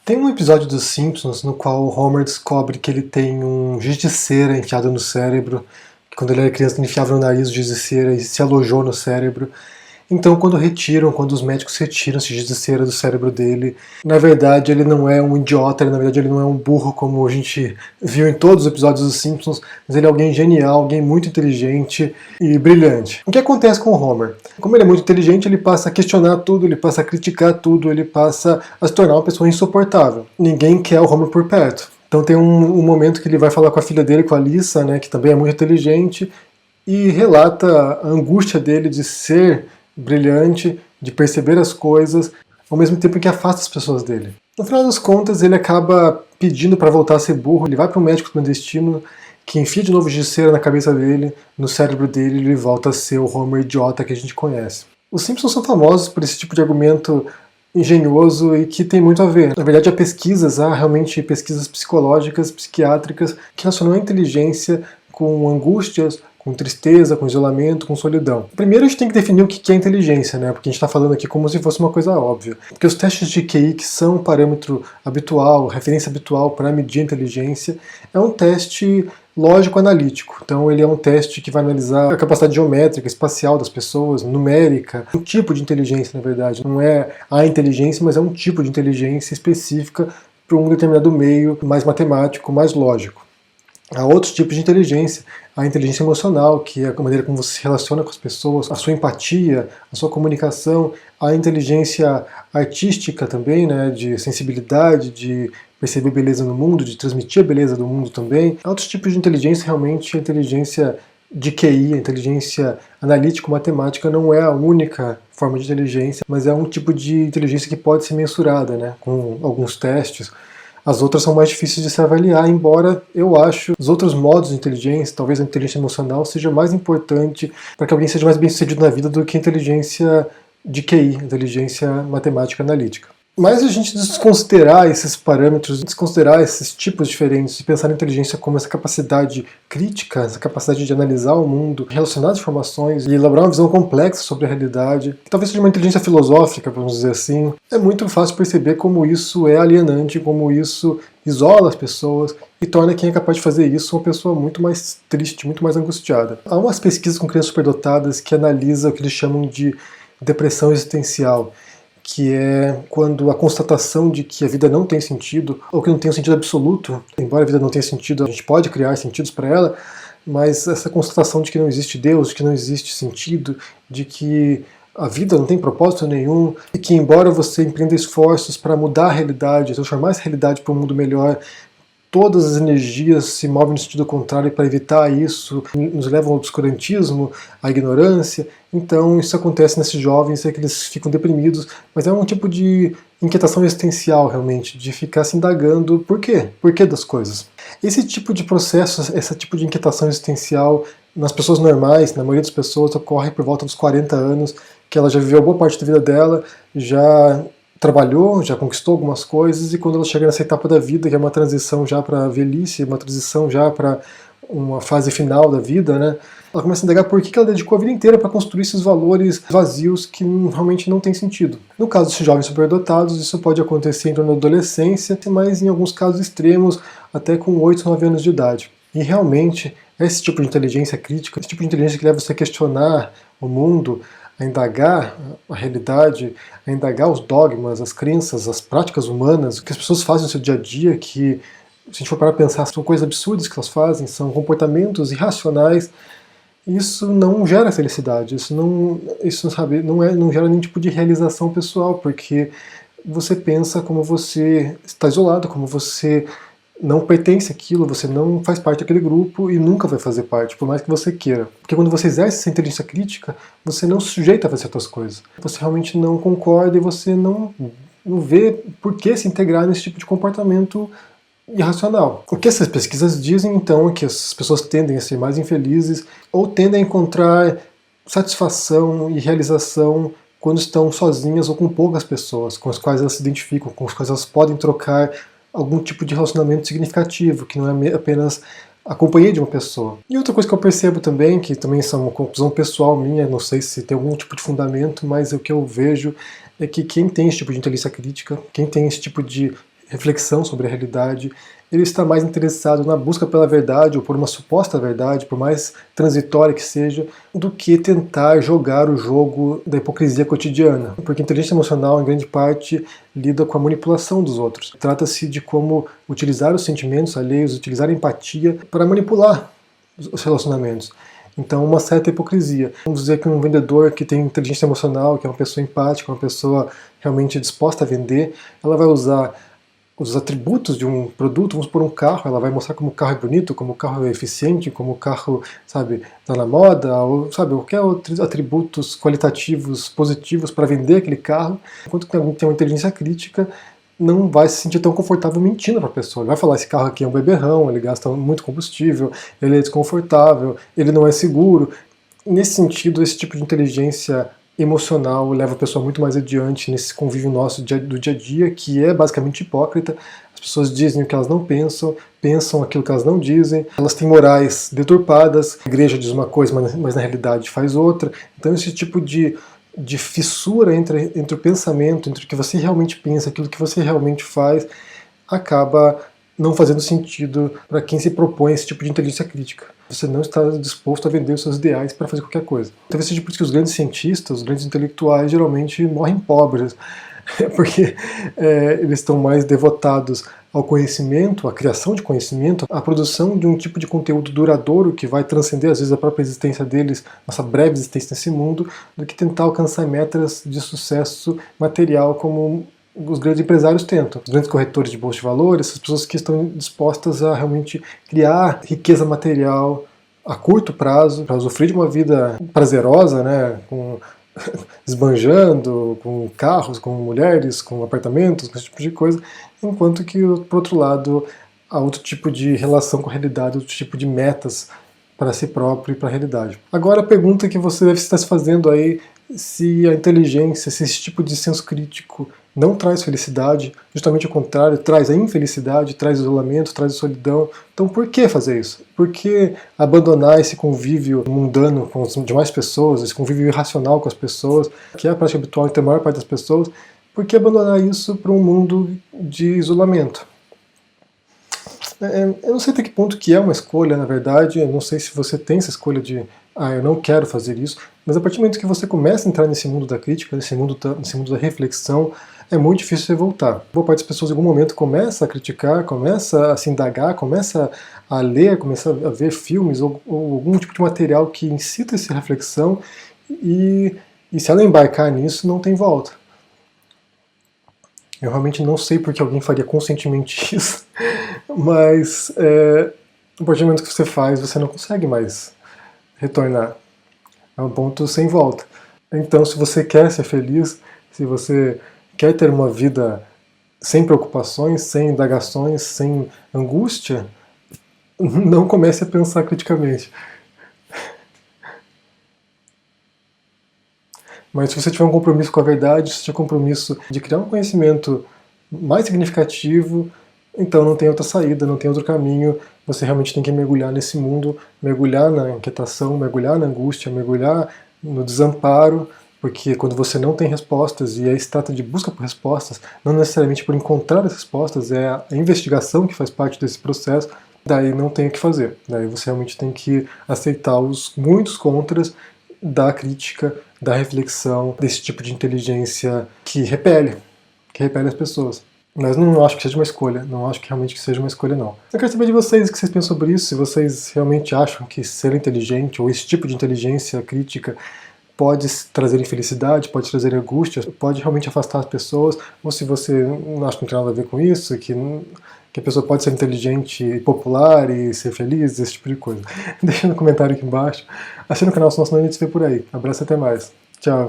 Tem um episódio dos Simpsons no qual o Homer descobre que ele tem um giz de cera enfiado no cérebro, que quando ele era criança ele enfiava no nariz o giz de cera e se alojou no cérebro. Então quando os médicos retiram esse giz de cera do cérebro dele, na verdade ele não é um idiota, na verdade ele não é um burro como a gente viu em todos os episódios dos Simpsons, mas ele é alguém genial, alguém muito inteligente e brilhante. O que acontece com o Homer? Como ele é muito inteligente, ele passa a questionar tudo, ele passa a criticar tudo, ele passa a se tornar uma pessoa insuportável. Ninguém quer o Homer por perto. Então tem um momento que ele vai falar com a filha dele, com a Lisa, né, que também é muito inteligente, e relata a angústia dele de ser brilhante, de perceber as coisas, ao mesmo tempo que afasta as pessoas dele. No final das contas, ele acaba pedindo para voltar a ser burro, ele vai para um médico clandestino que enfia de novo giz de cera na cabeça dele, no cérebro dele, e ele volta a ser o Homer idiota que a gente conhece. Os Simpsons são famosos por esse tipo de argumento engenhoso e que tem muito a ver. Na verdade, há realmente pesquisas psicológicas, psiquiátricas, que relacionam a inteligência com angústias, com tristeza, com isolamento, com solidão. Primeiro a gente tem que definir o que é inteligência, né? Porque a gente está falando aqui como se fosse uma coisa óbvia. Porque os testes de QI, que são um parâmetro habitual, referência habitual para medir a inteligência, é um teste lógico-analítico. Então ele é um teste que vai analisar a capacidade geométrica, espacial das pessoas, numérica, um tipo de inteligência, na verdade. Não é a inteligência, mas é um tipo de inteligência específica para um determinado meio mais matemático, mais lógico. Há outros tipos de inteligência, a inteligência emocional, que é a maneira como você se relaciona com as pessoas, a sua empatia, a sua comunicação, a inteligência artística também, né, de sensibilidade, de perceber beleza no mundo, de transmitir a beleza do mundo também. Há outros tipos de inteligência, realmente a inteligência de QI, a inteligência analítico-matemática não é a única forma de inteligência, mas é um tipo de inteligência que pode ser mensurada, né, com alguns testes. As outras são mais difíceis de se avaliar, embora eu acho os outros modos de inteligência, talvez a inteligência emocional, seja mais importante para que alguém seja mais bem sucedido na vida do que a inteligência de QI, inteligência matemática analítica. Mas a gente desconsiderar esses parâmetros, desconsiderar esses tipos diferentes, e pensar na inteligência como essa capacidade crítica, essa capacidade de analisar o mundo, relacionar as informações e elaborar uma visão complexa sobre a realidade, que talvez seja uma inteligência filosófica, vamos dizer assim, é muito fácil perceber como isso é alienante, como isso isola as pessoas e torna quem é capaz de fazer isso uma pessoa muito mais triste, muito mais angustiada. Há umas pesquisas com crianças superdotadas que analisam o que eles chamam de depressão existencial, que é quando a constatação de que a vida não tem sentido, ou que não tem um sentido absoluto, embora a vida não tenha sentido, a gente pode criar sentidos para ela, mas essa constatação de que não existe Deus, de que não existe sentido, de que a vida não tem propósito nenhum, e que embora você empreenda esforços para mudar a realidade, transformar essa realidade para um mundo melhor, todas as energias se movem no sentido contrário para evitar isso, nos levam ao obscurantismo, à ignorância. Então isso acontece nesses jovens, é que eles ficam deprimidos, mas é um tipo de inquietação existencial realmente, de ficar se indagando por quê? Por que das coisas? Esse tipo de processo, esse tipo de inquietação existencial nas pessoas normais, na maioria das pessoas, ocorre por volta dos 40 anos, que ela já viveu boa parte da vida dela, já trabalhou, já conquistou algumas coisas, e quando ela chega nessa etapa da vida, que é uma transição já para a velhice, uma transição já para uma fase final da vida, né, ela começa a indagar por que ela dedicou a vida inteira para construir esses valores vazios que realmente não têm sentido. No caso dos jovens superdotados, isso pode acontecer em torno da adolescência, mas em alguns casos extremos, até com 8, 9 anos de idade. E realmente, esse tipo de inteligência crítica, esse tipo de inteligência que leva você a questionar o mundo, a indagar a realidade, a indagar os dogmas, as crenças, as práticas humanas, o que as pessoas fazem no seu dia a dia, que, se a gente for parar para pensar, são coisas absurdas que elas fazem, são comportamentos irracionais. Isso não gera felicidade, isso não gera nenhum tipo de realização pessoal, porque você pensa como você está isolado, como você não pertence àquilo, você não faz parte daquele grupo e nunca vai fazer parte, por mais que você queira. Porque quando você exerce essa inteligência crítica, você não se sujeita a fazer outras coisas. Você realmente não concorda e você não vê por que se integrar nesse tipo de comportamento irracional. O que essas pesquisas dizem, então, é que as pessoas tendem a ser mais infelizes ou tendem a encontrar satisfação e realização quando estão sozinhas ou com poucas pessoas, com as quais elas se identificam, com as quais elas podem trocar algum tipo de relacionamento significativo, que não é apenas a companhia de uma pessoa. E outra coisa que eu percebo também, que também é uma conclusão pessoal minha, não sei se tem algum tipo de fundamento, mas o que eu vejo é que quem tem esse tipo de inteligência crítica, quem tem esse tipo de reflexão sobre a realidade, ele está mais interessado na busca pela verdade ou por uma suposta verdade, por mais transitória que seja, do que tentar jogar o jogo da hipocrisia cotidiana. Porque a inteligência emocional, em grande parte, lida com a manipulação dos outros. Trata-se de como utilizar os sentimentos alheios, utilizar a empatia para manipular os relacionamentos. Então, uma certa hipocrisia. Vamos dizer que um vendedor que tem inteligência emocional, que é uma pessoa empática, uma pessoa realmente disposta a vender, ela vai usar os atributos de um produto, vamos por um carro, ela vai mostrar como o carro é bonito, como o carro é eficiente, como o carro, sabe, está na moda, ou, sabe, qualquer outros atributos qualitativos positivos para vender aquele carro, enquanto que alguém tem uma inteligência crítica, não vai se sentir tão confortável mentindo para a pessoa. Ele vai falar, esse carro aqui é um beberrão, ele gasta muito combustível, ele é desconfortável, ele não é seguro. Nesse sentido, esse tipo de inteligência emocional leva a pessoa muito mais adiante nesse convívio nosso do dia a dia, que é basicamente hipócrita. As pessoas dizem o que elas não pensam, pensam aquilo que elas não dizem, elas têm morais deturpadas, a igreja diz uma coisa, mas na realidade faz outra. Então esse tipo de fissura entre o pensamento, entre o que você realmente pensa, aquilo que você realmente faz, acaba não fazendo sentido para quem se propõe esse tipo de inteligência crítica. Você não está disposto a vender os seus ideais para fazer qualquer coisa. Talvez seja por isso que os grandes cientistas, os grandes intelectuais, geralmente morrem pobres, porque eles estão mais devotados ao conhecimento, à criação de conhecimento, à produção de um tipo de conteúdo duradouro que vai transcender às vezes a própria existência deles, nossa breve existência nesse mundo, do que tentar alcançar metas de sucesso material como os grandes empresários tentam. Os grandes corretores de bolsa de valores, as pessoas que estão dispostas a realmente criar riqueza material a curto prazo, para usufruir de uma vida prazerosa, né, esbanjando, com carros, com mulheres, com apartamentos, com esse tipo de coisa, enquanto que, por outro lado, há outro tipo de relação com a realidade, outro tipo de metas para si próprio e para a realidade. Agora a pergunta que você deve estar se fazendo aí, se a inteligência, se esse tipo de senso crítico não traz felicidade, justamente o contrário, traz a infelicidade, traz isolamento, traz solidão. Então por que fazer isso? Por que abandonar esse convívio mundano com as demais pessoas, esse convívio irracional com as pessoas, que é a prática habitual entre a maior parte das pessoas? Por que abandonar isso para um mundo de isolamento? Eu não sei até que ponto que é uma escolha, na verdade, eu não sei se você tem essa escolha de eu não quero fazer isso, mas a partir do momento que você começa a entrar nesse mundo da crítica, nesse mundo da reflexão, é muito difícil você voltar. Boa parte das pessoas em algum momento começa a criticar, começa a se indagar, começa a ler, começa a ver filmes ou algum tipo de material que incita essa reflexão e se ela embarcar nisso, não tem volta. Eu realmente não sei porque alguém faria conscientemente isso, mas a partir do momento que você faz, você não consegue mais retornar. É um ponto sem volta. Então, se você quer ser feliz, se você quer ter uma vida sem preocupações, sem indagações, sem angústia, não comece a pensar criticamente. Mas se você tiver um compromisso com a verdade, se você tiver um compromisso de criar um conhecimento mais significativo, então não tem outra saída, não tem outro caminho, você realmente tem que mergulhar nesse mundo, mergulhar na inquietação, mergulhar na angústia, mergulhar no desamparo, porque quando você não tem respostas, e aí se trata de busca por respostas, não necessariamente por encontrar as respostas, é a investigação que faz parte desse processo, daí não tem o que fazer. Daí você realmente tem que aceitar os muitos contras da crítica, da reflexão, desse tipo de inteligência que repele as pessoas. Mas não acho que seja uma escolha, não acho que realmente que seja uma escolha, não. Eu quero saber de vocês o que vocês pensam sobre isso, se vocês realmente acham que ser inteligente, ou esse tipo de inteligência crítica, pode trazer infelicidade, pode trazer angústia, pode realmente afastar as pessoas, ou se você não acha que não tem nada a ver com isso, que a pessoa pode ser inteligente e popular e ser feliz, esse tipo de coisa. Deixa no comentário aqui embaixo. Assina o canal, senão a gente se vê por aí. Abraço e até mais. Tchau.